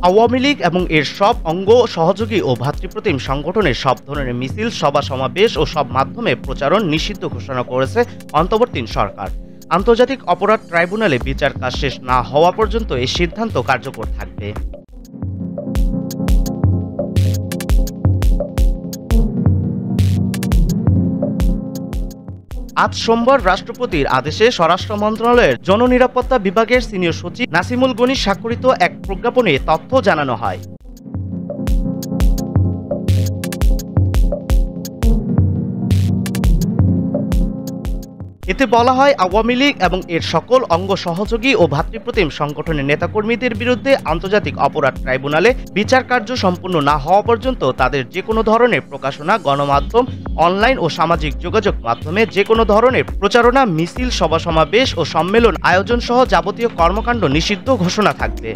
আওয়ামী লীগ এবং এর সব অঙ্গ সহযোগী ও ভ্রাতৃপ্রতিম সংগঠনের সব ধরনের মিছিল, সভা সমাবেশ ও সব মাধ্যমে প্রচারণ নিষিদ্ধ ঘোষণা করেছে অন্তর্বর্তী সরকার। আন্তর্জাতিক অপরাধ ট্রাইব্যুনালে বিচার কাজ শেষ না হওয়া পর্যন্ত এই সিদ্ধান্ত কার্যকর থাকবে। আজ সোমবার রাষ্ট্রপতির আদেশে স্বরাষ্ট্র মন্ত্রণালয়ের জননিরাপত্তা বিভাগের সিনিয়র সচিব নাসিমুল গনি স্বাক্ষরিত এক প্রজ্ঞাপনে তথ্য জানানো হয়। এতে বলা হয়, আওয়ামী লীগ এবং এর সকল অঙ্গ সহযোগী ও ভ্রাতৃপ্রতিম সংগঠনের নেতাকর্মীদের বিরুদ্ধে আন্তর্জাতিক অপরাধ ট্রাইব্যুনালে বিচার কার্য সম্পূর্ণ না হওয়া পর্যন্ত তাদের যে কোনো ধরনের প্রকাশনা, গণমাধ্যম, অনলাইন ও সামাজিক যোগাযোগ মাধ্যমে যে কোনো ধরনের প্রচারণা, মিছিল, সভা সমাবেশ ও সম্মেলন আয়োজন সহ যাবতীয় কর্মকাণ্ড নিষিদ্ধ ঘোষণা থাকবে।